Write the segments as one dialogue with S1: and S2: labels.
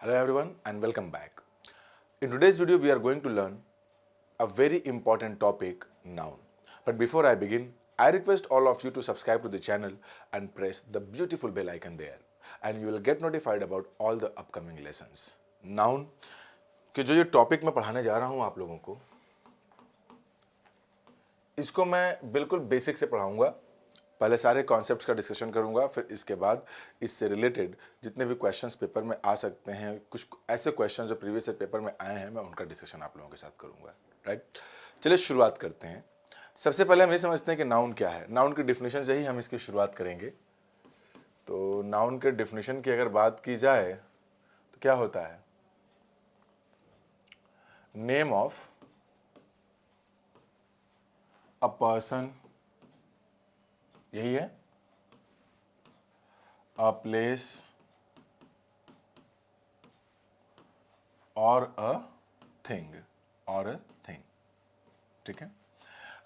S1: Hello everyone and welcome back. In today's video we are going to learn a very important topic, noun. But before I begin, I request all of you to subscribe to the channel and press the beautiful bell icon there and you will get notified about all the upcoming lessons. Noun कि जो ये topic मैं पढ़ाने जा रहा हूं आप लोगों को, इसको मैं बिल्कुल बेसिक से पढ़ाऊंगा। पहले सारे कॉन्सेप्ट्स का डिस्कशन करूंगा, फिर इसके बाद इससे रिलेटेड जितने भी क्वेश्चंस पेपर में आ सकते हैं, कुछ ऐसे क्वेश्चंस जो प्रीवियस पेपर में आए हैं, मैं उनका डिस्कशन आप लोगों के साथ करूंगा। राइट, चलिए शुरुआत करते हैं। सबसे पहले हम ये समझते हैं कि नाउन क्या है। नाउन की डिफिनेशन से ही हम इसकी शुरुआत करेंगे। तो नाउन के डिफिनेशन की अगर बात की जाए तो क्या होता है? नेम ऑफ अ पर्सन, यही है, अ प्लेस और अ थिंग, ठीक है।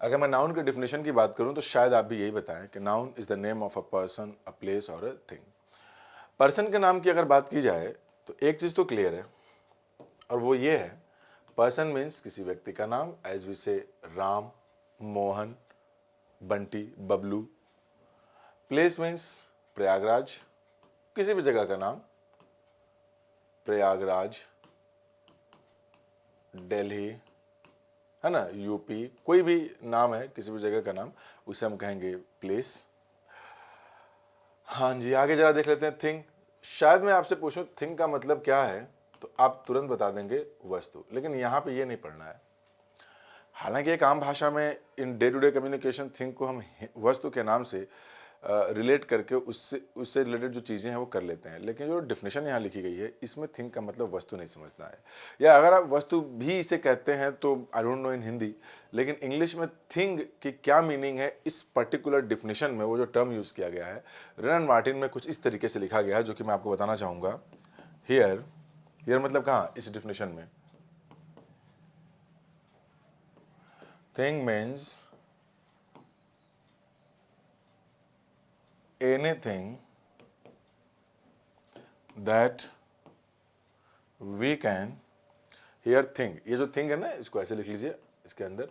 S1: अगर मैं नाउन के डिफिनेशन की बात करूं तो शायद आप भी यही बताएं कि noun is the name of a person, a place और अ थिंग। पर्सन के नाम की अगर बात की जाए तो एक चीज तो क्लियर है और वो ये है, पर्सन मीन्स किसी व्यक्ति का नाम, एज वी से राम, मोहन, बंटी, बबलू। प्लेस मीन्स प्रयागराज, किसी भी जगह का नाम, प्रयागराज, दिल्ली, है ना, यूपी, कोई भी नाम है, किसी भी जगह का नाम, उसे हम कहेंगे प्लेस। हाँ जी, आगे जरा देख लेते हैं थिंग। शायद मैं आपसे पूछूं थिंग का मतलब क्या है तो आप तुरंत बता देंगे वस्तु, लेकिन यहां पे ये नहीं पढ़ना है। हालांकि एक आम भाषा में in day to day communication thing को हम वस्तु के नाम से रिलेट करके उससे रिलेटेड जो चीज़ें हैं वो कर लेते हैं, लेकिन जो डिफिनेशन यहाँ लिखी गई है इसमें थिंग का मतलब वस्तु नहीं समझना है। या अगर आप वस्तु भी इसे कहते हैं तो आई डोंट नो इन हिंदी, लेकिन इंग्लिश में थिंग की क्या मीनिंग है इस पर्टिकुलर डिफिनेशन में, वो जो टर्म यूज़ किया गया है रेन मार्टिन में कुछ इस तरीके से लिखा गया है, जो कि मैं आपको बताना चाहूँगा। हियर, हियर मतलब कहाँ, इस डिफिनेशन में। Thing means anything that we can, here think, ये जो थिंग है ना, इसको ऐसे लिख लीजिए इसके अंदर।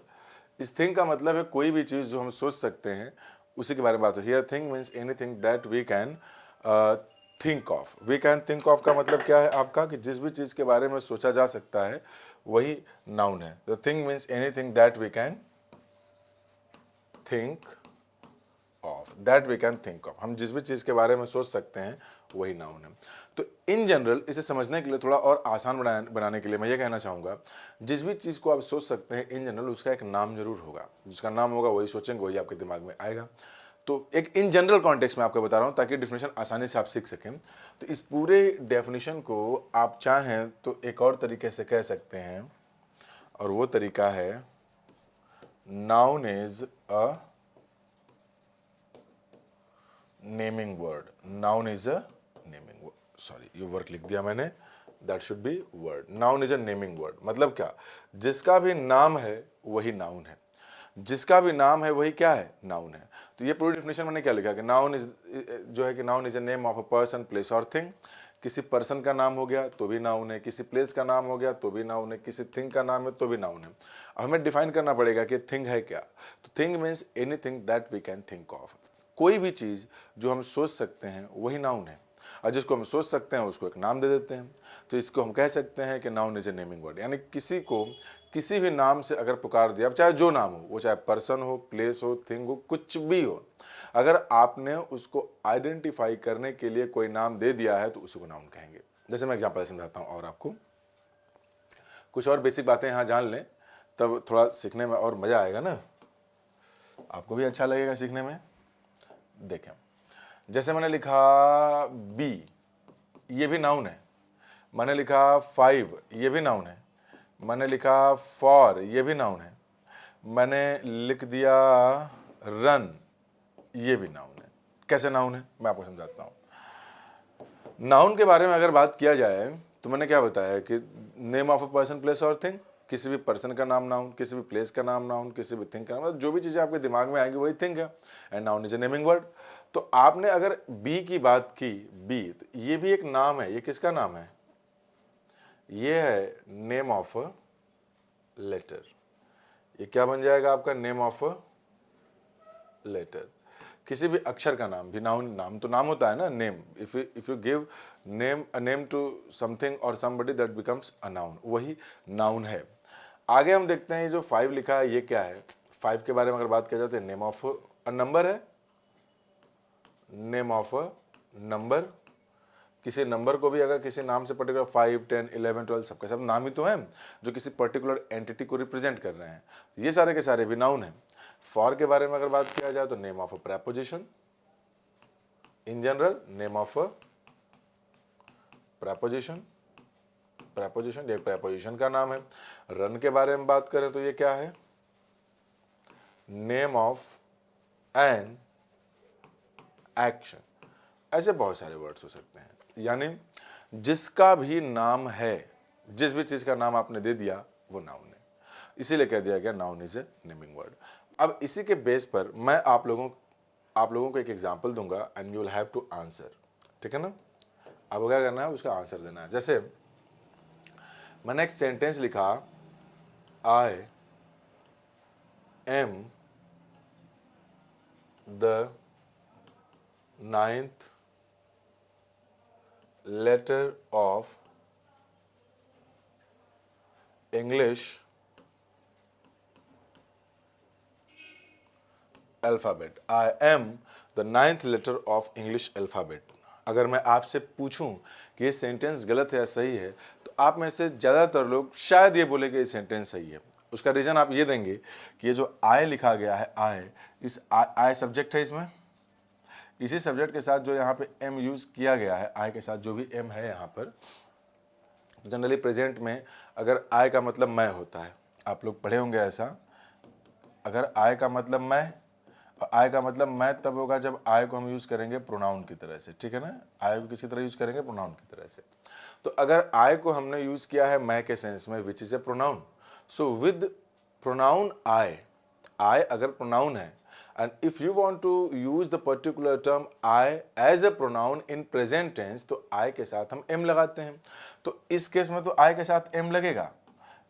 S1: इस थिंग का मतलब है कोई भी चीज़ जो हम सोच सकते हैं उसी के बारे में बात हो। Here thing means anything that we can think of. We can think of का मतलब क्या है आपका, कि जिस भी चीज़ के बारे में सोचा जा सकता है वही नाउन है। The thing means anything that we can think of, that we can think of, हम जिस भी चीज़ के बारे में सोच सकते हैं वही नाउन है। तो इन जनरल इसे समझने के लिए, थोड़ा और आसान बनाने के लिए मैं ये कहना चाहूँगा, जिस भी चीज़ को आप सोच सकते हैं इन जनरल उसका एक नाम जरूर होगा। जिसका नाम होगा वही सोचेंगे, वही आपके दिमाग में आएगा। तो एक इन जनरल कॉन्टेक्स्ट में आपको बता रहा हूँ ताकि डेफिनेशन आसानी से आप सीख सकें। तो इस पूरे डेफिनेशन को आप चाहें तो एक और तरीके से कह सकते हैं, और वो तरीका है noun is a naming word. Noun is a naming word, sorry ये वर्ड लिख दिया मैंने, that should be word. Noun is a naming word मतलब क्या, जिसका भी नाम है वही नाउन है। जिसका भी नाम है वही क्या है, नाउन है। तो ये पूरी डिफिनेशन मैंने क्या लिखा कि नाउन इज, जो है कि noun is a name of a person, place और थिंग। किसी पर्सन का नाम हो गया तो भी नाउन है, किसी प्लेस का नाम हो गया तो भी नाउन है, किसी थिंग का नाम है तो भी नाउन है। अब हमें डिफाइन करना पड़ेगा कि थिंग है क्या। तो thing means anything that we can think of. कोई भी चीज़ जो हम सोच सकते हैं वही नाउन है, और जिसको हम सोच सकते हैं उसको एक नाम दे देते हैं। तो इसको हम कह सकते हैं कि noun is a naming word, यानी किसी को किसी भी नाम से अगर पुकार दिया, चाहे जो नाम हो, वो चाहे पर्सन हो, प्लेस हो, थिंग हो, कुछ भी हो, अगर आपने उसको आइडेंटिफाई करने के लिए कोई नाम दे दिया है तो उसी को नाउन कहेंगे। जैसे मैं एग्जांपल समझाता हूँ और आपको कुछ और बेसिक बातें यहाँ जान लें, तब थोड़ा सीखने में और मज़ा आएगा ना, आपको भी अच्छा लगेगा सीखने में। देखें, जैसे मैंने लिखा बी, ये भी नाउन है। मैंने लिखा 5, ये भी नाउन है। मैंने लिखा फॉर, ये भी नाउन है। मैंने लिख दिया रन, ये भी नाउन है। कैसे नाउन है मैं आपको समझाता हूँ। नाउन के बारे में अगर बात किया जाए तो मैंने क्या बताया कि name of a person, place और थिंग, किसी भी पर्सन का नाम नाउन, किसी भी प्लेस का नाम नाउन, किसी भी थिंग का नाम, मतलब जो भी चीज़ें आपके दिमाग में आएंगी वही थिंग है। And noun is a naming word. तो आपने अगर बी की बात की, बी, तो ये भी एक नाम है। ये किसका नाम है, ये है नेम ऑफ अ लेटर। ये क्या बन जाएगा आपका? Name of a letter. किसी भी अक्षर का नाम भी नाउन, नाम तो नाम होता है ना, name. If you give name a name to something और somebody that becomes a noun, वही नाउन है। आगे हम देखते हैं ये जो 5 लिखा है ये क्या है। 5 के बारे में अगर बात किया जाए तो नेम ऑफ अ नंबर है। नेम ऑफ अ नंबर, किसी नंबर को भी अगर किसी नाम से पर्टिकुलर 5, 10, 11, 12 सबके सब नाम ही तो हैं जो किसी पर्टिकुलर एंटिटी को रिप्रेजेंट कर रहे हैं। ये सारे के सारे भी नाउन हैं। फॉर के बारे में अगर बात किया जाए तो name of a preposition. In general name of a preposition. Preposition, ये प्रेपोजिशन का नाम है। रन के बारे में बात करें तो ये क्या है? Name of an action. ऐसे बहुत सारे वर्ड्स हो सकते हैं, यानी जिसका भी नाम है, जिस भी चीज का नाम आपने दे दिया वो नाउन है, इसीलिए कह दिया गया noun is a naming word. अब इसी के बेस पर मैं आप लोगों को एक एग्जांपल दूंगा and you will have to answer. ठीक है ना? अब क्या करना है? उसका आंसर देना है। जैसे मैंने एक सेंटेंस लिखा, I am the 9th letter of English alphabet. I am the 9th letter of English alphabet. अगर मैं आपसे पूछूं कि ये सेंटेंस गलत है या सही है, तो आप में से ज़्यादातर लोग शायद ये बोले कि ये सेंटेंस सही है। उसका रीज़न आप ये देंगे कि ये जो आई लिखा गया है, आई, इस आई सब्जेक्ट है, इसमें इसी सब्जेक्ट के साथ जो यहाँ पे एम यूज़ किया गया है, आई के साथ जो भी एम है यहाँ पर, जनरली प्रेजेंट में अगर आई का मतलब मैं होता है, आप लोग पढ़े होंगे ऐसा। अगर आई का मतलब मैं, और आई का मतलब मैं तब होगा जब आई को हम यूज़ करेंगे प्रोनाउन की तरह से। ठीक है ना? आई को किसी तरह यूज़ करेंगे? प्रोनाउन की तरह से। तो अगर आई को हमने यूज़ किया है मैं के सेंस में, which is a pronoun, so with pronoun आई अगर प्रोनाउन है, and if you want to use the particular term I as a pronoun in present tense, तो I के साथ हम M लगाते हैं। तो इस केस में तो I के साथ M लगेगा,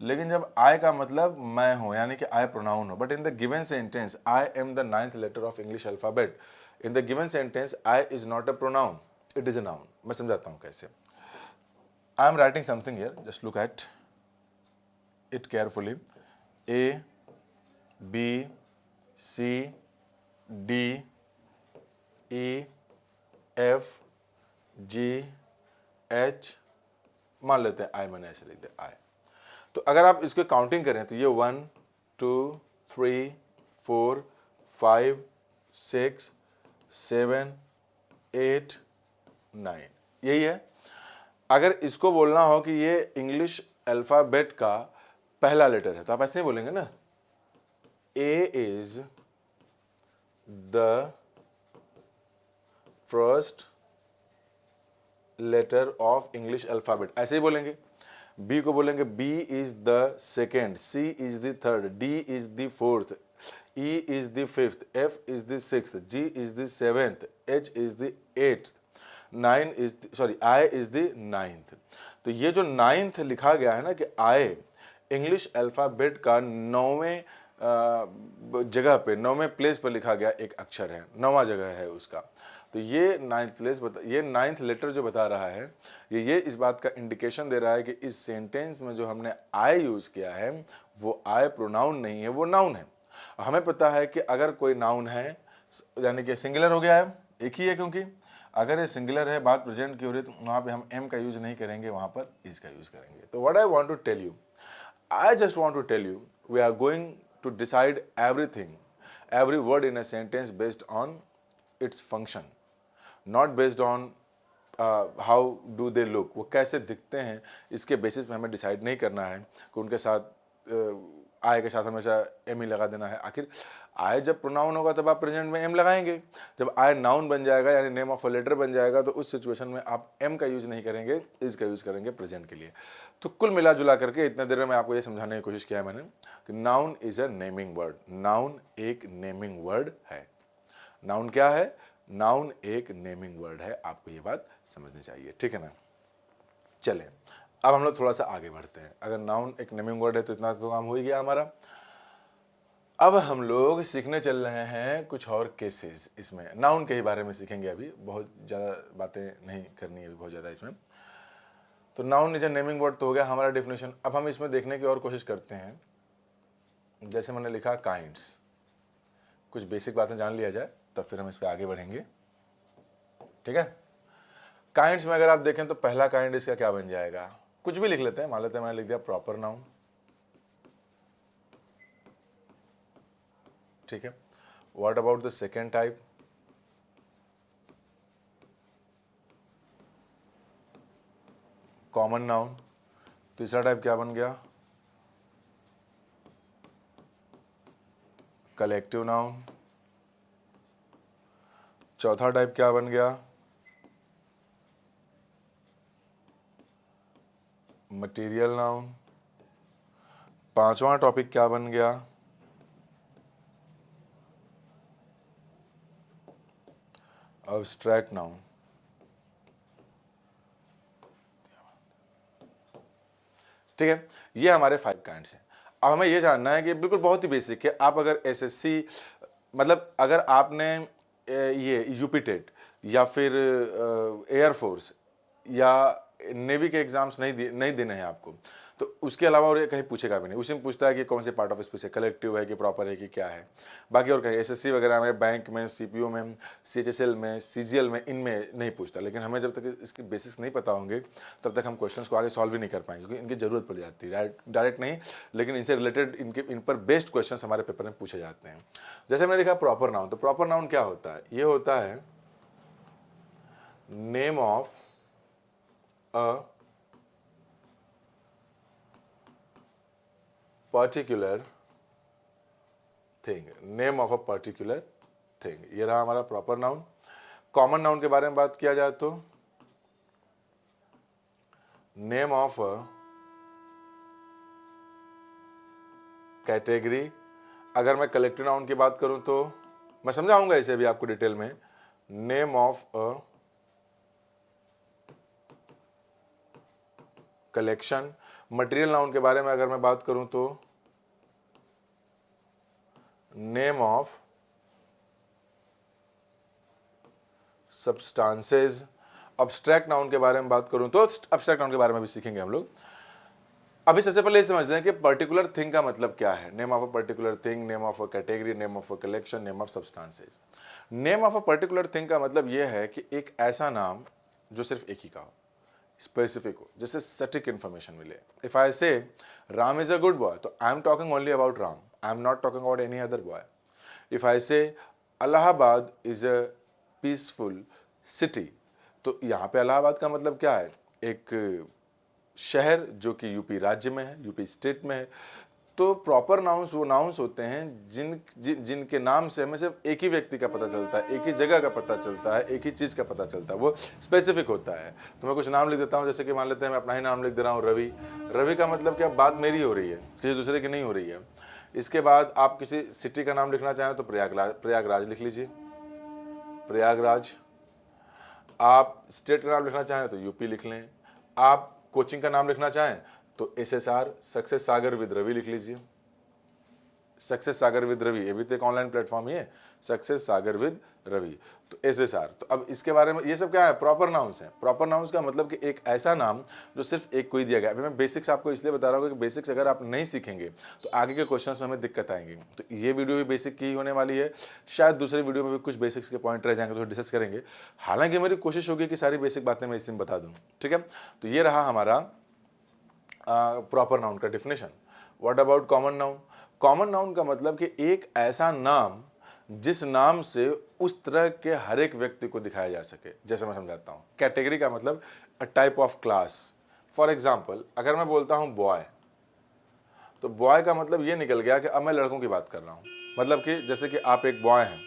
S1: लेकिन जब I का मतलब मैं हूँ, यानी कि I प्रोनाउन हो, but in the given sentence I am the 9th letter of English alphabet, in the given sentence I is not a pronoun, it is a noun। मैं समझाता हूँ कैसे। I am writing something here, just look at it carefully। A, B, C, D, E, F, G, H, मान लेते हैं आई, मैंने ऐसे लिख दिया आई। तो अगर आप इसको काउंटिंग करें तो ये 1, 2, 3, 4, 5, 6, 7, 8, 9, यही है। अगर इसको बोलना हो कि ये इंग्लिश अल्फ़ाबेट का पहला लेटर है, तो आप ऐसे ही बोलेंगे ना, A is the first letter of English alphabet, ऐसे ही बोलेंगे। बी को बोलेंगे B is the second, C is the third, D is the fourth, E is the fifth, F is the sixth, G is the seventh, H is the eighth, I is the ninth. तो ये जो ninth लिखा गया है ना कि आई, English alphabet का 9वें जगह पे, 9वें प्लेस पर लिखा गया एक अक्षर है, 9वां जगह है उसका। तो ये 9th प्लेस ये 9th लेटर जो बता रहा है, ये इस बात का इंडिकेशन दे रहा है कि इस सेंटेंस में जो हमने आई यूज़ किया है वो आई प्रोनाउन नहीं है, वो नाउन है। हमें पता है कि अगर कोई नाउन है, यानी कि सिंगुलर हो गया है, एक ही है, क्योंकि अगर ये सिंगुलर है, बात प्रेजेंट की हो रही है, तो वहाँ पे हम एम का यूज़ नहीं करेंगे, वहाँ पर इज का यूज़ करेंगे। तो what I want to tell you, I just want to tell you, we are going to decide everything, every word in a sentence based on its function, not based on how do they look, वो कैसे दिखते हैं, इसके basis पे हमें decide नहीं करना है कि उनके साथ आय के साथ हमेशा एम ही लगा देना है। आखिर आय जब प्रोनाउन होगा तब आप प्रेजेंट में एम लगाएंगे, जब आय नाउन बन जाएगा यानी नेम ऑफ अ लेटर बन जाएगा तो उस सिचुएशन में आप एम का यूज़ नहीं करेंगे, इज का यूज़ करेंगे प्रेजेंट के लिए। तो कुल मिला जुला करके इतने देर में आपको ये समझाने की कोशिश किया है मैंने कि noun is a naming word. Noun एक नेमिंग वर्ड है। नाउन क्या है? नाउन एक नेमिंग वर्ड है, आपको ये बात समझनी चाहिए। ठीक है ना? चलें अब हम लोग थोड़ा सा आगे बढ़ते हैं। अगर नाउन एक नेमिंग वर्ड है तो इतना तो काम हो ही गया हमारा। अब हम लोग सीखने चल रहे हैं कुछ और केसेस, इसमें नाउन के ही बारे में सीखेंगे। अभी बहुत ज़्यादा बातें नहीं करनी है अभी बहुत ज़्यादा इसमें। तो noun is a naming word तो हो गया हमारा डेफिनेशन। अब हम इसमें देखने की और कोशिश करते हैं। जैसे मैंने लिखा काइंड्स, कुछ बेसिक बातें जान लिया जाए तब फिर हम इस पर आगे बढ़ेंगे, ठीक है। काइंड्स में अगर आप देखें तो पहला काइंड इसका क्या बन जाएगा, कुछ भी लिख लेते हैं। मान लेते हैं मैंने लिख दिया प्रॉपर नाउन, ठीक है। What about the second type, common noun. तीसरा टाइप क्या बन गया, कलेक्टिव नाउन। चौथा टाइप क्या बन गया, मटेरियल नाउन। पांचवा टॉपिक क्या बन गया, अब्स्ट्रैक्ट नाउन। ठीक है, ये हमारे 5 काइंड्स हैं। अब हमें ये जानना है कि बिल्कुल बहुत ही बेसिक है। आप अगर एसएससी मतलब अगर आपने ये यूपी टेट या फिर एयरफोर्स या नेवी के एग्जाम्स नहीं देने हैं आपको, तो उसके अलावा और ये कहीं पूछेगा भी नहीं। उसी में पूछता है कि कौन से पार्ट ऑफ स्पीच है, कलेक्टिव है कि प्रॉपर है कि क्या है। बाकी और कहीं एसएससी वगैरह में, बैंक में, सीपीओ में, सीएचएसएल में, सीजीएल में, इनमें नहीं पूछता। लेकिन हमें जब तक इसके बेसिक्स नहीं पता होंगे तब तक हम क्वेश्चंस को आगे सॉल्व ही नहीं कर पाएंगे, क्योंकि इनकी जरूरत पड़ जाती है। डायरेक्ट नहीं, लेकिन इनसे रिलेटेड इन पर बेस्ड क्वेश्चन हमारे पेपर में पूछे जाते हैं। जैसे मैंने लिखा प्रॉपर नाउन, तो प्रॉपर नाउन क्या होता है, ये होता है name of a particular thing, name of a particular thing. ये रहा हमारा प्रॉपर नाउन। कॉमन नाउन के बारे में बात किया जाए तो नेम ऑफ अ कैटेगरी। अगर मैं कलेक्टिव नाउन की बात करूं तो मैं समझाऊंगा इसे भी आपको डिटेल में। Name of a collection. Material noun के बारे में अगर मैं बात करूं तो name of substances. Abstract noun के बारे में बात करूं तो अब्स्ट्रैक्ट नाउन के बारे में भी सीखेंगे हम लोग। अभी सबसे पहले समझ लें कि पर्टिकुलर थिंग का मतलब क्या है। Name of a particular thing, name of a category, name of a collection, name of substances. Name of a particular thing का मतलब यह है कि एक ऐसा नाम जो सिर्फ एक ही का हो, स्पेसिफिक हो, जिससे सटीक इंफॉर्मेशन मिले। If I say Ram is a good boy, तो I am talking only about Ram, I am not talking about any other boy. If I say Allahabad is a peaceful city, तो यहाँ पे इलाहाबाद का मतलब क्या है, एक शहर जो कि यूपी राज्य में है, यूपी स्टेट में है। तो प्रॉपर नाउंस वो नाउंस होते हैं जिनके नाम से हमें सिर्फ एक ही व्यक्ति का पता चलता है, एक ही जगह का पता चलता है, एक ही चीज़ का पता चलता है, वो स्पेसिफिक होता है। तो मैं कुछ नाम लिख देता हूँ, जैसे कि मान लेते हैं मैं अपना ही नाम लिख दे रहा हूँ, रवि। रवि का मतलब क्या, बात मेरी हो रही है, किसी दूसरे की नहीं हो रही है। इसके बाद आप किसी सिटी का नाम लिखना चाहें तो प्रयागराज लिख लीजिए, प्रयागराज। आप स्टेट का नाम लिखना चाहें तो यूपी लिख लें। आप कोचिंग का नाम लिखना चाहें तो SSR, success Sagar with Ravi लिख लीजिए। सक्सेस सागर विद रवि, ये भी तो एक ऑनलाइन प्लेटफॉर्म ही है, सक्सेस सागर विद रवि, तो SSR। तो अब इसके बारे में, ये सब क्या है, प्रॉपर नाउंस है। प्रॉपर नाउंस का मतलब कि एक ऐसा नाम जो सिर्फ एक को ही दिया गया। अभी मैं बेसिक्स आपको इसलिए बता रहा हूँ कि बेसिक्स अगर आप नहीं सीखेंगे तो आगे के क्वेश्चंस में हमें दिक्कत आएंगी। तो ये वीडियो भी बेसिक की होने वाली है, शायद दूसरे वीडियो में भी कुछ बेसिक्स के पॉइंट रह जाएंगे तो डिस्कस करेंगे। हालांकि मेरी कोशिश होगी कि सारी बेसिक बातें मैं इसमें बता दूँ, ठीक है। तो ये रहा हमारा प्रॉपर नाउन का definition. What about common noun. Common noun का मतलब कि एक ऐसा नाम जिस नाम से उस तरह के हर एक व्यक्ति को दिखाया जा सके। जैसे मैं समझाता हूँ, कैटेगरी का मतलब a type of class. For example, अगर मैं बोलता हूँ बॉय, तो बॉय का मतलब ये निकल गया कि अब मैं लड़कों की बात कर रहा हूँ। मतलब कि जैसे कि आप एक बॉय हैं,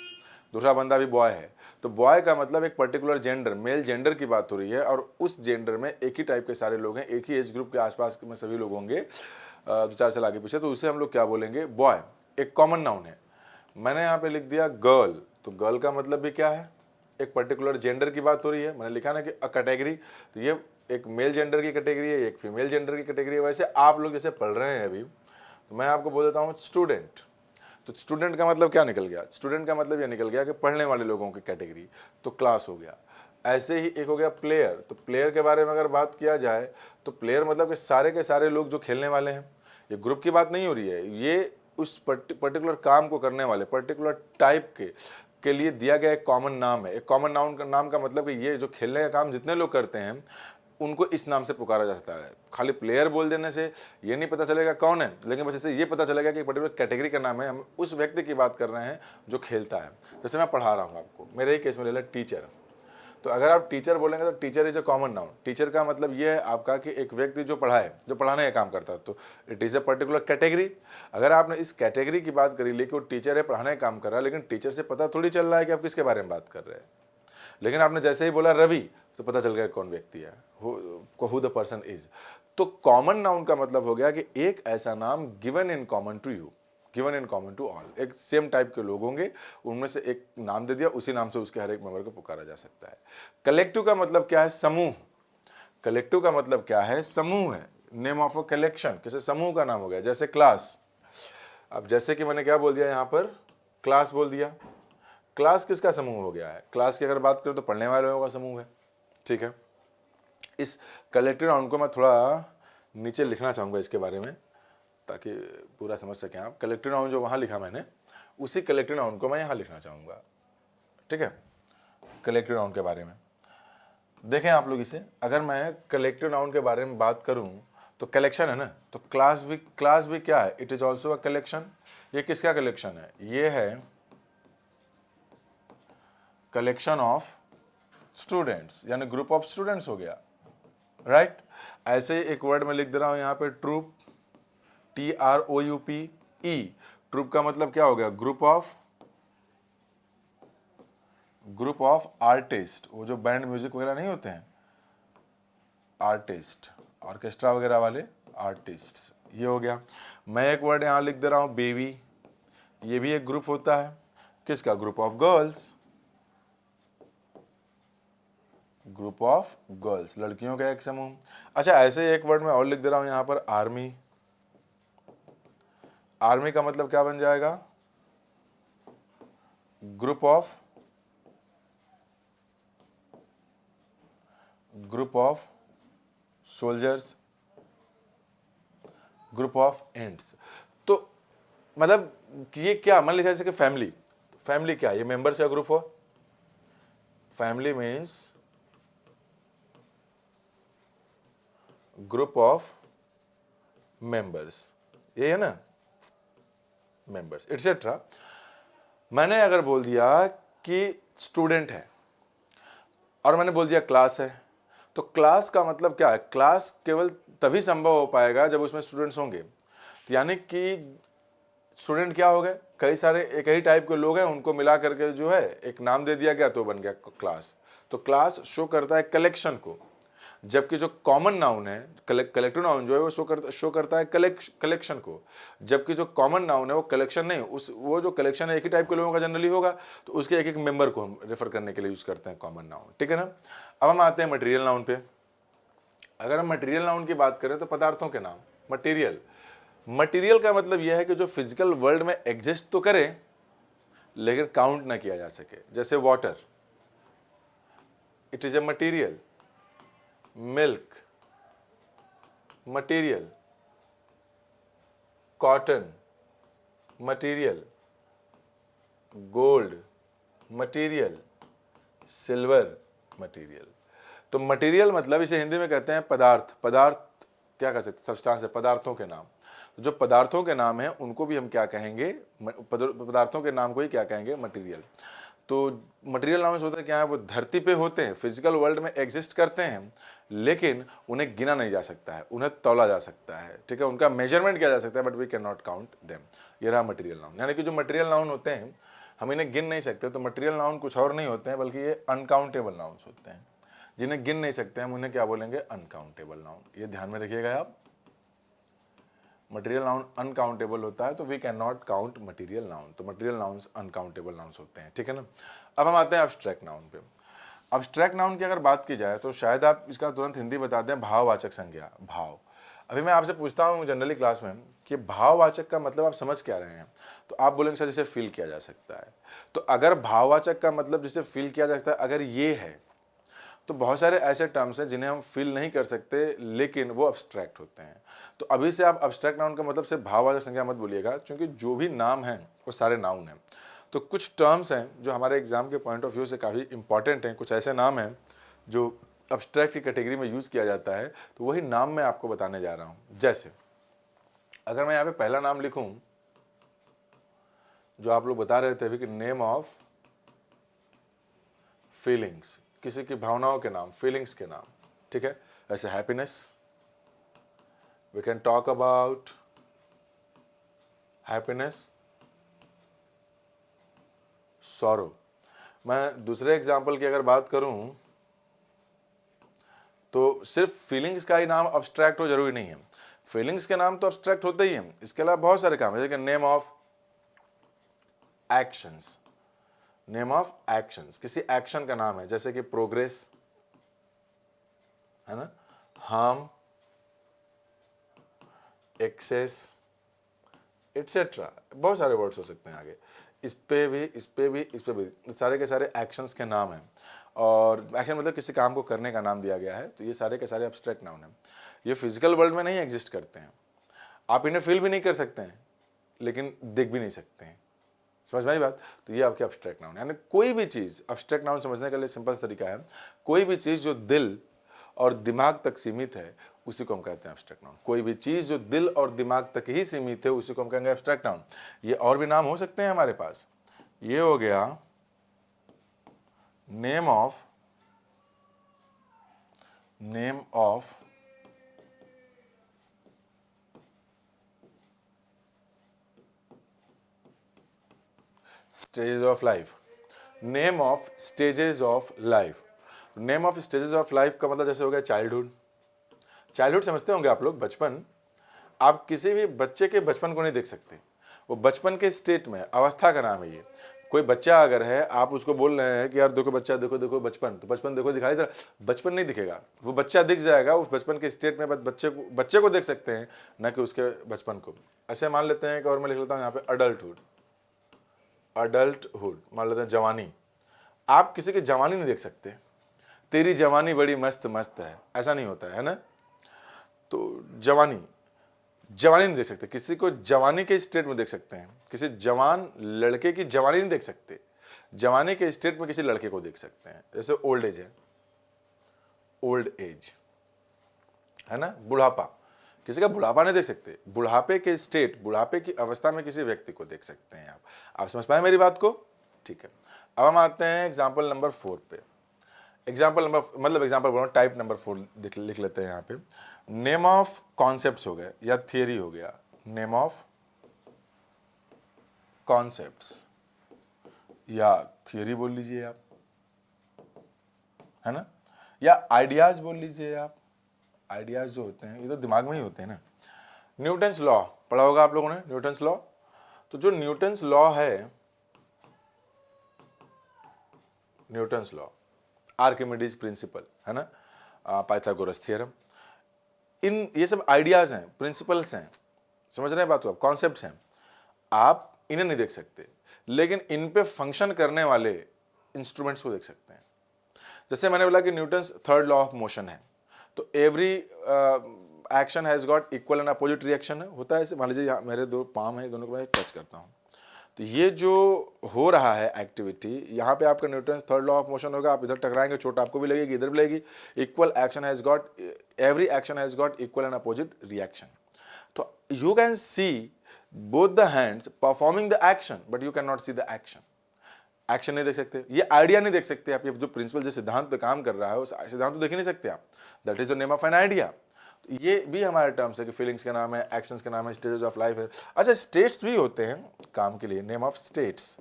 S1: दूसरा बंदा भी बॉय है, तो बॉय का मतलब एक पर्टिकुलर जेंडर, मेल जेंडर की बात हो रही है, और उस जेंडर में एक ही टाइप के सारे लोग हैं, एक ही एज ग्रुप के आसपास में सभी लोग होंगे, 2-4 साल आगे पीछे, तो उसे हम लोग क्या बोलेंगे, बॉय। एक कॉमन नाउन है। मैंने यहाँ पे लिख दिया गर्ल, तो गर्ल का मतलब भी क्या है, एक पर्टिकुलर जेंडर की बात हो रही है। मैंने लिखा ना कि अ कैटेगरी, तो ये एक मेल जेंडर की कैटेगरी है, एक फीमेल जेंडर की कैटेगरी है। वैसे आप लोग जैसे पढ़ रहे हैं अभी, तो मैं आपको बोल देता हूँ स्टूडेंट। तो स्टूडेंट का मतलब क्या निकल गया? स्टूडेंट का मतलब ये निकल गया कि पढ़ने वाले लोगों की कैटेगरी, तो क्लास हो गया। ऐसे ही एक हो गया प्लेयर। तो प्लेयर के बारे में अगर बात किया जाए तो प्लेयर मतलब कि सारे के सारे लोग जो खेलने वाले हैं। ये ग्रुप की बात नहीं हो रही है, ये उस पर्टिकुलर काम को करने वाले पर्टिकुलर टाइप के लिए दिया गया एक कॉमन नाम है। एक कॉमन नाउन का नाम का मतलब कि ये जो खेलने का काम जितने लोग करते हैं उनको इस नाम से पुकारा जा सकता है। खाली प्लेयर बोल देने से ये नहीं पता चलेगा कौन है, लेकिन बस इससे ये पता चलेगा कि पर्टिकुलर कैटेगरी का नाम है। हम उस व्यक्ति की बात कर रहे हैं जो खेलता है। जैसे मैं पढ़ा रहा हूँ आपको, मेरे ही केस में ले लें टीचर। तो अगर आप टीचर बोलेंगे तो teacher is a common noun. Teacher का मतलब ये है आपका कि एक व्यक्ति जो पढ़ाए, जो पढ़ाने का काम करता है, तो it is a particular category. अगर आपने इस कैटेगरी की बात करी, लेकिन वो टीचर है, पढ़ाने का काम कर रहा है, लेकिन टीचर से पता थोड़ी चल रहा है कि आप किसके बारे में बात कर रहे हैं। लेकिन आपने जैसे ही बोला रवि, तो पता चल गया कौन व्यक्ति है, हु द पर्सन इज। तो कॉमन नाउन का मतलब हो गया कि एक ऐसा नाम given in common to you, given in common to all. एक सेम टाइप के लोग होंगे, उनमें से एक नाम दे दिया, उसी नाम से उसके हर एक मेंबर को पुकारा जा सकता है। कलेक्टिव का मतलब क्या है? समूह। कलेक्टिव का मतलब क्या है? समूह है। नेम ऑफ अ कलेक्शन, किसी समूह का नाम हो गया। जैसे क्लास, अब जैसे कि मैंने क्या बोल दिया यहाँ पर, क्लास बोल दिया। क्लास किसका समूह हो गया है? क्लास की अगर बात करें तो पढ़ने वाले लोगों का समूह है। ठीक है, इस कलेक्टिव नाउन को मैं थोड़ा नीचे लिखना चाहूँगा इसके बारे में, ताकि पूरा समझ सकें आप। कलेक्टिव नाउन जो वहाँ लिखा मैंने, उसी कलेक्टिव नाउन को मैं यहाँ लिखना चाहूँगा। ठीक है, कलेक्टिव नाउन के बारे में देखें आप लोग इसे। अगर मैं कलेक्टिव नाउन के बारे में बात करूँ तो कलेक्शन है ना, तो क्लास भी क्या है? It is also a collection. ये किसका कलेक्शन है? ये है कलेक्शन ऑफ स्टूडेंट्स, यानी ग्रुप ऑफ स्टूडेंट्स हो गया, राइट। ऐसे ही एक वर्ड में लिख दे रहा हूं यहाँ पे, ट्रूप, TROUPE। ट्रूप का मतलब क्या हो गया? Group of artist. वो जो बैंड म्यूजिक वगैरह नहीं होते हैं, आर्टिस्ट, ऑर्केस्ट्रा वगैरह वाले आर्टिस्ट, ये हो गया। मैं एक वर्ड यहाँ लिख दे रहा हूँ, बेबी। ये भी एक ग्रुप होता है। किसका? Group of girls. Group of girls, लड़कियों का एक समूह। अच्छा, ऐसे एक वर्ड में और लिख दे रहा हूं यहां पर, आर्मी। आर्मी का मतलब क्या बन जाएगा? Group of soldiers, group of ends. तो मतलब कि ये क्या मान लीजिए जैसे कि फैमिली, फैमिली क्या? ये मेंबर्स का ग्रुप हो। Family means group of members, ये है ना, मेंबर्स एटसेट्रा। मैंने अगर बोल दिया कि स्टूडेंट है और मैंने बोल दिया क्लास है, तो क्लास का मतलब क्या है? क्लास केवल तभी संभव हो पाएगा जब उसमें स्टूडेंट्स होंगे। तो यानी कि स्टूडेंट क्या हो गए? कई सारे एक ही टाइप के लोग हैं, उनको मिला करके जो है एक नाम दे दिया गया, तो बन गया क्लास। तो क्लास शो करता है कलेक्शन को, जबकि जो कॉमन नाउन है, कलेक्टिव नाउन जो है वो शो करता है कलेक्शन को। जबकि जो कॉमन नाउन है वो कलेक्शन नहीं, वो जो कलेक्शन है एक ही टाइप के लोगों का जनरली होगा, तो उसके एक एक मेंबर को हम रेफर करने के लिए यूज करते हैं कॉमन नाउन। ठीक है ना। अब हम आते हैं मटेरियल नाउन पे। अगर हम मटेरियल नाउन की बात करें तो पदार्थों के नाम, मटेरियल। मटेरियल का मतलब यह है कि जो फिजिकल वर्ल्ड में एग्जिस्ट तो करे लेकिन काउंट ना किया जा सके। जैसे water, it is a material. Milk, material. Cotton, material. Gold, material. Silver, material. तो मटेरियल मतलब इसे हिंदी में कहते हैं पदार्थ। पदार्थ क्या कह सकते? सब्सटेंस है, पदार्थों के नाम। जो पदार्थों के नाम हैं उनको भी हम क्या कहेंगे? पदार्थों के नाम को ही क्या कहेंगे? मटेरियल। तो मटेरियल नाउन्स होते क्या है? वो धरती पे होते हैं, फिजिकल वर्ल्ड में एग्जिस्ट करते हैं, लेकिन उन्हें गिना नहीं जा सकता है, उन्हें तौला जा सकता है। ठीक है, उनका मेजरमेंट किया जा सकता है, but we can not count them. ये रहा मटेरियल नाउन। यानी कि जो मटेरियल नाउन होते हैं हम इन्हें गिन नहीं सकते। तो मटेरियल नाउन कुछ और नहीं होते हैं, बल्कि ये अनकाउंटेबल नाउन्स होते हैं, जिन्हें गिन नहीं सकते हम उन्हें क्या बोलेंगे? Uncountable noun. ये ध्यान में रखिएगा आप। मटेरियल नाउन अनकाउंटेबल होता है, तो we can not count material noun. तो मटेरियल नाउन्स अनकाउंटेबल नाउन्स होते हैं। ठीक है ना। अब हम आते हैं एब्स्ट्रैक्ट नाउन पे। अब्स्ट्रैक्ट नाउन की अगर बात की जाए तो शायद आप इसका तुरंत हिंदी बता दें भाववाचक संज्ञा, भाव। अभी मैं आपसे पूछता हूँ जनरली क्लास में कि भाववाचक का मतलब आप समझ क्या रहे हैं, तो आप बोलेंगे सर जिसे फील किया जा सकता है। तो अगर भाववाचक का मतलब जिसे फील किया जा सकता है अगर ये है, तो बहुत सारे ऐसे टर्म्स हैं जिन्हें हम फील नहीं कर सकते लेकिन वो अब्स्ट्रैक्ट होते हैं। तो अभी से आप अब्स्ट्रैक्ट नाउन का मतलब सिर्फ भाववाचक संज्ञा मत बोलिएगा, क्योंकि जो भी नाम हैं वो सारे नाउन हैं। तो कुछ टर्म्स हैं जो हमारे एग्जाम के पॉइंट ऑफ व्यू से काफ़ी इंपॉर्टेंट हैं, कुछ ऐसे नाम हैं जो अब्स्ट्रैक्ट की कैटेगरी में यूज़ किया जाता है, तो वही नाम मैं आपको बताने जा रहा हूँ। जैसे अगर मैं यहाँ पे पहला नाम लिखूँ, जो आप लोग बता रहे थे अभी कि नेम ऑफ फीलिंग्स, किसी की भावनाओं के नाम, फीलिंग्स के नाम, ठीक है। ऐसे happiness, we can talk about happiness, sorrow. मैं दूसरे एग्जाम्पल की अगर बात करूं तो सिर्फ फीलिंग्स का ही नाम अब्स्ट्रैक्ट हो जरूरी नहीं है, फीलिंग्स के नाम तो अब्स्ट्रैक्ट होते ही हैं, इसके अलावा बहुत सारे काम है, जैसे name of actions, name of actions किसी एक्शन का नाम है, जैसे कि प्रोग्रेस है ना, हार्म, एक्सेस, एटसेट्रा, बहुत सारे वर्ड्स हो सकते हैं आगे। इस पे भी, इस पे भी, इस पे भी, सारे के सारे एक्शंस के नाम हैं। और एक्शन मतलब किसी काम को करने का नाम दिया गया है, तो ये सारे के सारे एब्स्ट्रैक्ट नाउन हैं। ये फिजिकल वर्ल्ड में नहीं एग्जिस्ट करते हैं, आप इन्हें फील भी नहीं कर सकते हैं लेकिन देख भी नहीं सकते हैं, समझ में आई बात। तो ये आपके एब्स्ट्रैक्ट नाउन है। यानी कोई भी चीज़, एब्स्ट्रैक्ट नाउन समझने के लिए सिंपल तरीका है, कोई भी चीज़ जो दिल और दिमाग तक सीमित है उसी को हम कहते हैं एब्स्ट्रैक्ट नाउन। कोई भी चीज़ जो दिल और दिमाग तक ही सीमित है उसी को हम कहेंगे एब्स्ट्रैक्ट नाउन। ये और भी नाम हो सकते हैं हमारे पास। ये हो गया name of stages of life, name of stages of life. Name of stages of life का मतलब जैसे हो गया चाइल्डहुड। चाइल्डहुड समझते होंगे आप लोग, बचपन। आप किसी भी बच्चे के बचपन को नहीं देख सकते, वो बचपन के स्टेट में, अवस्था का नाम है ये। कोई बच्चा अगर है, आप उसको बोल रहे हैं कि यार देखो बच्चा, देखो देखो बचपन, तो बचपन देखो दिखाई दे रहा, बचपन नहीं दिखेगा, वो बच्चा दिख जाएगा उस बचपन के स्टेट में। बस बच्चे को देख सकते हैं, न कि उसके बचपन को। ऐसे मान लेते हैं कि, और मैं लिख लेता हूँ यहाँ पे अडल्टहुड, अडल्टहुड मान लेते हैं जवानी। आप किसी की जवानी नहीं देख सकते, तेरी जवानी बड़ी मस्त मस्त है, ऐसा नहीं होता है ना। तो जवानी, जवानी नहीं देख सकते, किसी को जवानी के स्टेट में देख सकते हैं, किसी जवान लड़के की जवानी नहीं देख सकते, जवानी के स्टेट में किसी लड़के को देख सकते हैं। जैसे ओल्ड एज है, ओल्ड एज है ना, बुढ़ापा, किसी का बुढ़ापा नहीं देख सकते, बुढ़ापे के स्टेट, बुढ़ापे की अवस्था में किसी व्यक्ति को देख सकते हैं आप समझ पाए मेरी बात को, ठीक है। अब हम आते हैं एग्जाम्पल नंबर 4 पे। एग्जाम्पल नंबर, मतलब एग्जाम्पल बोलो, टाइप नंबर 4 लिख लेते हैं यहाँ पे। नेम ऑफ कॉन्सेप्ट्स हो गए या थियरी हो गया, नेम ऑफ कॉन्सेप्ट्स या थियरी बोल लीजिए आप, है ना, या आइडियाज बोल लीजिए आप। आइडियाज जो होते हैं ये तो दिमाग में ही होते हैं ना। न्यूटन्स लॉ पढ़ा होगा आप लोगों ने, न्यूटन्स लॉ। तो जो न्यूटन्स लॉ है, न्यूटन्स लॉ, आर्किमिडीज प्रिंसिपल है ना, पाइथागोरस थ्योरम, इन ये सब आइडियाज हैं, प्रिंसिपल्स हैं, समझ रहे हैं बात को आप, कॉन्सेप्ट्स हैं। आप इन्हें नहीं देख सकते लेकिन इन पे फंक्शन करने वाले इंस्ट्रूमेंट्स को देख सकते हैं। जैसे मैंने बोला कि Newton's third law of motion है, तो every action has got equal and opposite reaction है, होता है ऐसे। मान लीजिए यहाँ मेरे दो पाम है, दोनों को मैं टच करता हूँ, तो ये जो हो रहा है एक्टिविटी, यहाँ पे आपका Newton's third law of motion होगा, आप इधर टकराएंगे चोट आपको भी लगेगी, इधर भी लगेगी। Equal action has got, every action has got equal and opposite reaction. तो you can see both the hands performing the action but you can not see the action. Action नहीं देख सकते, ये आइडिया नहीं देख सकते आप, ये जो प्रिंसिपल जिस सिद्धांत पे काम कर रहा है उस सिद्धांत को देख ही नहीं सकते आप। That is the name of an idea. ये भी हमारे टर्म्स है कि फीलिंग्स के नाम है, एक्शंस के नाम है, स्टेजेस ऑफ लाइफ है। अच्छा, स्टेट्स भी होते हैं काम के लिए, नेम ऑफ स्टेट्स।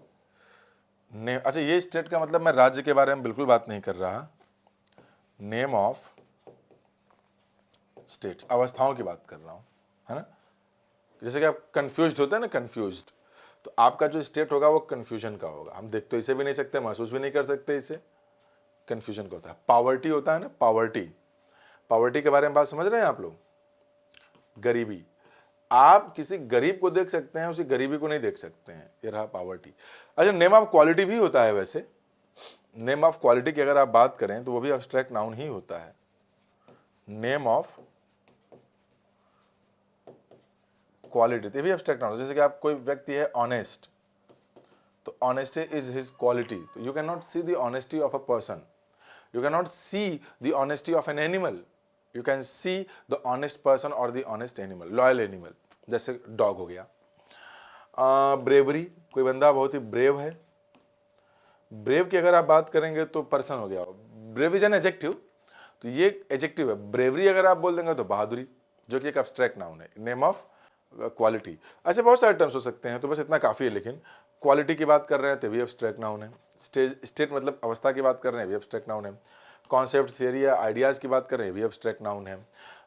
S1: नेम, अच्छा ये स्टेट का मतलब मैं राज्य के बारे में बिल्कुल बात नहीं कर रहा, नेम ऑफ स्टेट्स अवस्थाओं की बात कर रहा हूं, है ना। जैसे कि आप कंफ्यूज्ड होते हैं ना, कंफ्यूज्ड, तो आपका जो स्टेट होगा वो कंफ्यूजन का होगा। हम देख तो इसे भी नहीं सकते, महसूस भी नहीं कर सकते इसे, कंफ्यूजन का होता है। पावर्टी होता है ना, पावर्टी, पावर्टी के बारे में बात समझ रहे हैं आप लोग? गरीबी, आप किसी गरीब को देख सकते हैं, उसी गरीबी को नहीं देख सकते हैं, ये रहा पावर्टी। अच्छा, नेम ऑफ क्वालिटी भी होता है वैसे। नेम ऑफ क्वालिटी की अगर आप बात करें तो वो भी एब्स्ट्रैक्ट नाउन ही होता है। नेम ऑफ क्वालिटी ये भी एब्स्ट्रैक्ट नाउन, जैसे कि आप कोई व्यक्ति है ऑनेस्ट, तो ऑनेस्टी इज हिज क्वालिटी, तो you can not see the honesty of a person, you can not see the honesty of an animal, you can see the honest person और the honest animal, loyal animal, जैसे dog हो गया। Bravery, कोई बंदा बहुत ही brave है, brave की अगर आप बात करेंगे तो पर्सन हो गया। ब्रेव इज एन एडजेक्टिव, तो ये एडजेक्टिव है। ब्रेवरी अगर आप बोल देंगे तो बहादुरी, जो कि एक एब्स्ट्रैक्ट नाउन है। नेम ऑफ क्वालिटी, ऐसे बहुत सारे टर्म्स हो सकते हैं, तो बस इतना काफ़ी है। लेकिन क्वालिटी की बात कर रहे हैं तो भी एब्स्ट्रैक्ट नाउन है। स्टेट मतलब अवस्था की बात कर रहे हैं, भी एब्स्ट्रैक्ट नाउन है। कॉन्सेप्ट, थियरी या आइडियाज़ की बात कर रहे हैं, भी एब्स्ट्रैक्ट नाउन है।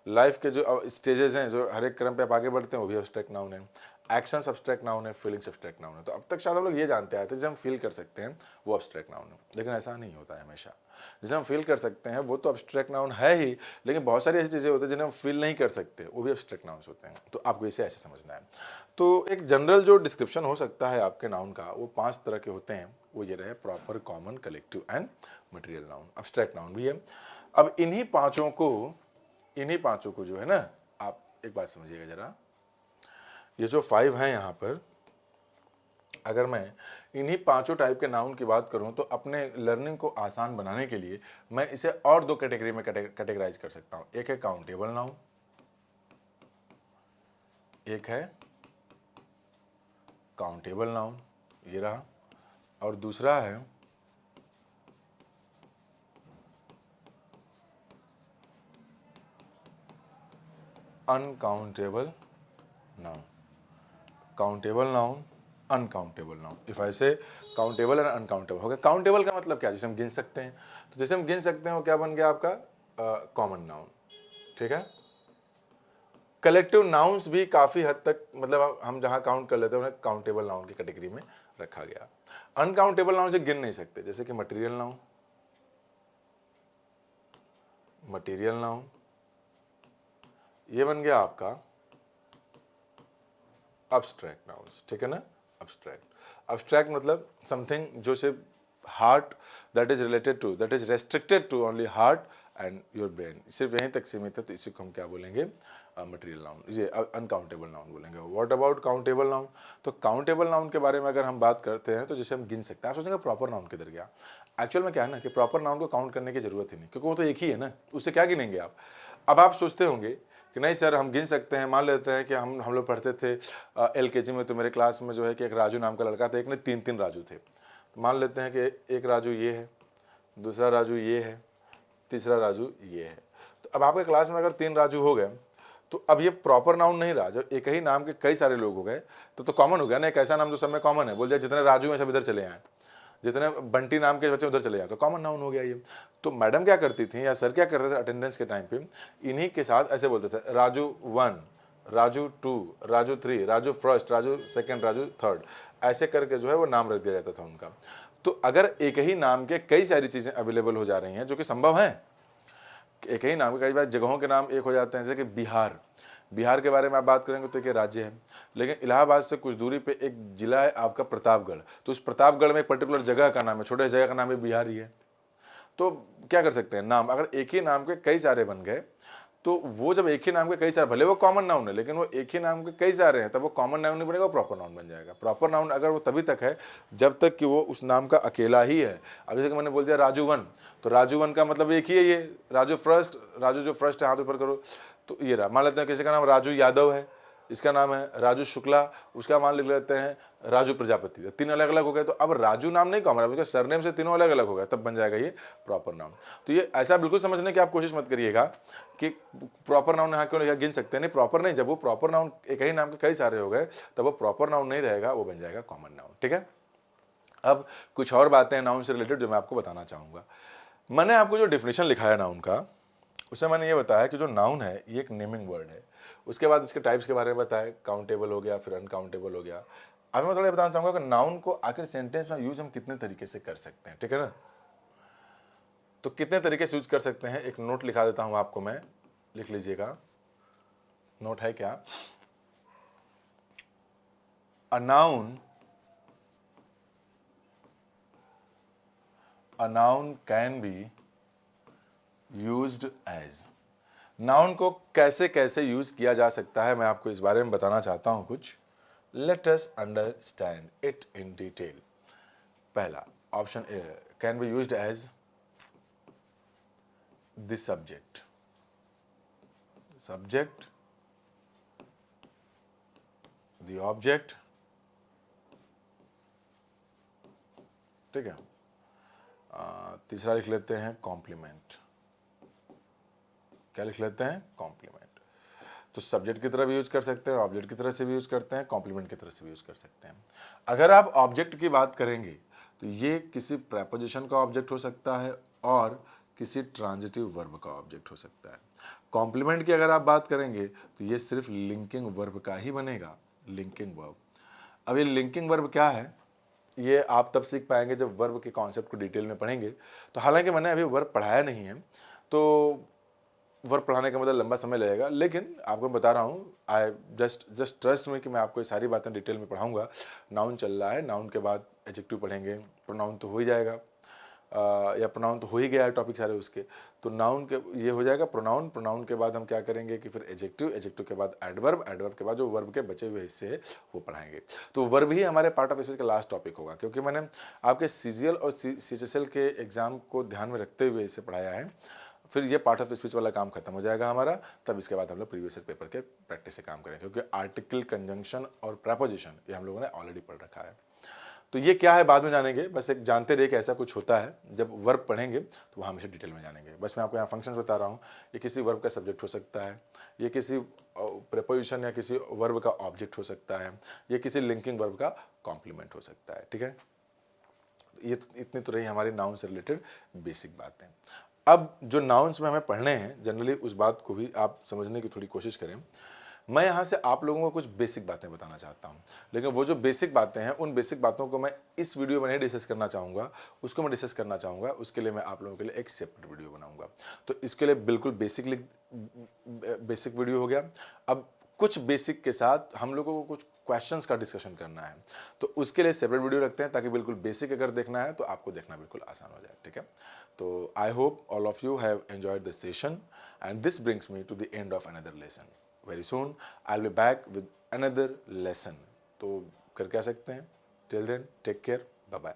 S1: लाइफ के जो स्टेजेस हैं, जो हर एक क्रम पे आप आगे बढ़ते हैं, वो भी एब्स्ट्रैक्ट नाउन है। एक्शंस एब्स्ट्रैक्ट नाउन है, फीलिंग्स एब्स्ट्रैक्ट नाउन है। तो अब तक शायद हम लोग ये जानते आए थे, जो हम फील कर सकते हैं वो एब्स्ट्रैक्ट नाउन है, लेकिन ऐसा नहीं होता है हमेशा। जिसे हम फील कर सकते हैं वो तो एब्स्ट्रैक्ट नाउन है ही, लेकिन बहुत सारी ऐसी चीज़ें होती हैं जिन्हें हम फील नहीं कर सकते, वो भी एब्स्ट्रैक्ट नाउन्स होते हैं। तो आपको इसे ऐसे समझना है। तो एक जनरल जो डिस्क्रिप्शन हो सकता है आपके नाउन का, वो 5 तरह के होते हैं। वो ये रहे, proper, common, collective and material noun. Abstract noun भी है। अब इन्हीं पांचों को जो है ना, आप एक बात समझिएगा जरा, ये जो 5 हैं यहाँ पर, अगर मैं इन्हीं पांचों टाइप के नाउन की बात करूं तो अपने लर्निंग को आसान बनाने के लिए मैं इसे और 2 कैटेगरी में कैटेगराइज कर सकता हूं। एक है काउंटेबल नाउन, एक है काउंटेबल नाउन, ये रहा, और दूसरा है uncountable noun. Countable noun, uncountable noun. If I से काउंटेबल एंड अनकाउंटेबल हो गया। काउंटेबल का मतलब क्या, जैसे हम गिन सकते हैं, तो जैसे हम गिन सकते हैं वो क्या बन गया आपका, कॉमन नाउन, ठीक है। कलेक्टिव नाउन्स भी काफ़ी हद तक, मतलब हम जहाँ काउंट कर लेते हैं उन्हें काउंटेबल नाउन की कैटेगरी में रखा गया। अनकाउंटेबल नाउन जो गिन नहीं सकते, जैसे कि मटेरियल नाउन, मटेरियल नाउन ये बन गया आपका अब्स्ट्रैक्ट नाउन्स, ठीक है ना। अब्स्ट्रैक्ट मतलब समथिंग जो सिर्फ heart, that is related to, that is restricted to only heart and your brain, सिर्फ यहीं तक सीमित है, तो इसी को हम क्या बोलेंगे, मटेरियल नाउन, ये अनकाउंटेबल नाउन बोलेंगे। व्हाट अबाउट काउंटेबल नाउन, तो काउंटेबल नाउन के बारे में अगर हम बात करते हैं तो जैसे हम गिन सकते हैं। आप सोचेंगे प्रॉपर नाउन किधर गया, एक्चुअल में क्या है ना कि प्रॉपर नाउन को काउंट करने की जरूरत ही नहीं, क्योंकि वो तो एक ही है ना, उससे क्या गिनेंगे आप। अब आप सोचते होंगे कि नहीं सर हम गिन सकते हैं, मान लेते हैं कि हम लोग पढ़ते थे LKG में, तो मेरे क्लास में जो है कि एक राजू नाम का लड़का था, एक ने 3 राजू थे। तो मान लेते हैं कि एक राजू ये है, दूसरा राजू ये है, तीसरा राजू ये है। तो अब आपके क्लास में अगर 3 राजू हो गए तो अब ये प्रॉपर नाउन नहीं रहा, जब एक ही नाम के कई सारे लोग हो गए तो कॉमन हो गया ना। एक ऐसा नाम जो सब में कॉमन है, बोल दिया जितने राजू हैं सब इधर चले आए, जितने बंटी नाम के बच्चे उधर चले जाए, तो कॉमन नाउन हो गया ये। तो मैडम क्या करती थी या सर क्या करते थे अटेंडेंस के टाइम पे, इन्हीं के साथ ऐसे बोलते थे, Raju 1, Raju 2, Raju 3, Raju first, Raju second, Raju third, ऐसे करके जो है वो नाम रख दिया जाता था उनका। तो अगर एक ही नाम के कई सारी चीज़ें अवेलेबल हो जा रही हैं, जो कि संभव है, एक ही नाम के कई बार जगहों के नाम एक हो जाते हैं, जैसे कि बिहार के बारे में आप बात करेंगे तो एक राज्य है, लेकिन इलाहाबाद से कुछ दूरी पे एक जिला है आपका प्रतापगढ़, तो उस प्रतापगढ़ में एक पर्टिकुलर जगह का नाम है, छोटे जगह का नाम है बिहार ही है। तो क्या कर सकते हैं, नाम अगर एक ही नाम के कई सारे बन गए, तो वो जब एक ही नाम के कई सारे, भले वो कॉमन नाउन है, लेकिन वो एक ही नाम के कई सारे हैं, तब वो कॉमन नाउन नहीं बनेगा, वो प्रॉपर नाउन बन जाएगा। प्रॉपर नाउन अगर वो तभी तक है जब तक कि वो उस नाम का अकेला ही है। अब जैसे कि मैंने बोल दिया राजू 1, तो राजू 1 का मतलब एक ही है, ये राजू फर्स्ट, राजू जो फर्स्ट है हाथ ऊपर करो, तो ये रहा। मान लेते हैं किसी का नाम राजू यादव है, इसका नाम है राजू शुक्ला, उसका मान लिख लेते हैं राजू प्रजापति, 3 अलग अलग हो गए। तो अब राजू नाम नहीं कॉमन है, उसके सरनेम से तीनों अलग अलग हो गए, तब बन जाएगा ये प्रॉपर नाउन। तो ये ऐसा बिल्कुल समझने की आप कोशिश मत करिएगा कि प्रॉपर नाउन यहाँ क्यों गिन सकते हैं, नहीं प्रॉपर नहीं, जब वो प्रॉपर नाउन एक ही नाम के कई सारे हो गए तब वो प्रॉपर नाउन नहीं रहेगा, वो बन जाएगा कॉमन नाउन, ठीक है। अब कुछ और बातें हैं नाउन से रिलेटेड जो मैं आपको बताना चाहूँगा। मैंने आपको जो डेफिनेशन लिखा है नाउन का, उसमें मैंने ये बताया कि जो नाउन है ये एक नेमिंग वर्ड है। उसके बाद इसके टाइप्स के बारे में बताया, काउंटेबल हो गया, फिर अनकाउंटेबल हो गया। अब मैं थोड़ा बताना चाहूँगा कि नाउन को आखिर सेंटेंस में यूज हम कितने तरीके से कर सकते हैं, ठीक है ना। तो कितने तरीके से यूज कर सकते हैं, एक नोट लिखा देता हूं आपको मैं, लिख लीजिएगा। नोट है क्या? A noun can be used as. Noun को कैसे कैसे यूज किया जा सकता है, मैं आपको इस बारे में बताना चाहता हूं कुछ। Let us understand it in detail. पहला option A, can be used as the subject, subject, the object, ठीक है। तीसरा लिख लेते हैं कॉम्प्लीमेंट। क्या लिख लेते हैं? कॉम्प्लीमेंट। तो सब्जेक्ट की तरह भी यूज कर सकते हैं, ऑब्जेक्ट की तरह से भी यूज करते हैं, कॉम्प्लीमेंट की तरह से भी यूज कर सकते हैं। अगर आप ऑब्जेक्ट की बात करेंगे तो ये किसी प्रेपोजिशन का ऑब्जेक्ट हो सकता है और किसी ट्रांजिटिव वर्ब का ऑब्जेक्ट हो सकता है। कॉम्प्लीमेंट की अगर आप बात करेंगे तो ये सिर्फ लिंकिंग वर्ब का ही बनेगा, लिंकिंग वर्ब। अब ये लिंकिंग वर्ब क्या है, ये आप तब सीख पाएंगे जब वर्ब के कॉन्सेप्ट को डिटेल में पढ़ेंगे। तो हालांकि मैंने अभी वर्ब पढ़ाया नहीं है, तो वर्ब पढ़ाने का मतलब लंबा समय लगेगा, लेकिन आपको मैं बता रहा हूँ, आई जस्ट ट्रस्ट में कि मैं आपको ये सारी बातें डिटेल में पढ़ाऊंगा। नाउन चल रहा है, नाउन के बाद एडजेक्टिव पढ़ेंगे, प्रोनाउन तो हो ही जाएगा, या प्रोनाउन तो हो ही गया है, टॉपिक सारे उसके। तो नाउन के ये हो जाएगा प्रोनाउन, प्रोनाउन के बाद हम क्या करेंगे कि फिर एडजेक्टिव, एडजेक्टिव के बाद एडवर्ब, एडवर्ब के बाद जो वर्ब के बचे हुए हिस्से है वो पढ़ाएंगे। तो वर्ब ही हमारे पार्ट ऑफ स्पीच का लास्ट टॉपिक होगा, क्योंकि मैंने आपके सीजीएल और सीएचएसएल के एग्जाम को ध्यान में रखते हुए इसे पढ़ाया है। फिर ये पार्ट ऑफ स्पीच वाला काम खत्म हो जाएगा हमारा, तब इसके बाद हम लोग प्रीवियस ईयर पेपर के प्रैक्टिस से काम करेंगे, क्योंकि आर्टिकल, कंजंक्शन और प्रेपोजिशन ये हम लोगों ने ऑलरेडी पढ़ रखा है। तो ये क्या है बाद में जानेंगे, बस एक जानते रहिए कि ऐसा कुछ होता है। जब वर्ब पढ़ेंगे तो वह हमेशा डिटेल में जानेंगे। बस मैं आपको यहाँ फंक्शंस बता रहा हूँ। ये किसी वर्ब का सब्जेक्ट हो सकता है, ये किसी प्रेपोजिशन या किसी वर्ब का ऑब्जेक्ट हो सकता है, ये किसी लिंकिंग वर्ब का कॉम्प्लीमेंट हो सकता है, ठीक है। ये इतनी तो रही हमारी नाउन से रिलेटेड बेसिक बातें। अब जो नाउन्स में हमें पढ़ने हैं, जनरली उस बात को भी आप समझने की थोड़ी कोशिश करें। मैं यहाँ से आप लोगों को कुछ बेसिक बातें बताना चाहता हूँ, लेकिन वो जो बेसिक बातें हैं, उन बेसिक बातों को मैं इस वीडियो में नहीं डिस्कस करना चाहूँगा, उसको मैं डिस्कस करना चाहूँगा। उसके लिए मैं आप लोगों के लिए एक सेपरेट वीडियो बनाऊँगा। तो इसके लिए बिल्कुल बेसिक वीडियो हो गया। अब कुछ बेसिक के साथ हम लोगों को कुछ क्वेश्चंस का डिस्कशन करना है, तो उसके लिए सेपरेट वीडियो रखते हैं, ताकि बिल्कुल बेसिक अगर देखना है तो आपको देखना बिल्कुल आसान हो जाए, ठीक है। तो I hope all of you have enjoyed this session, and this brings me to the end of another lesson. Very soon I will be back with another lesson. तो कर क्या सकते हैं, till then take care, bye bye.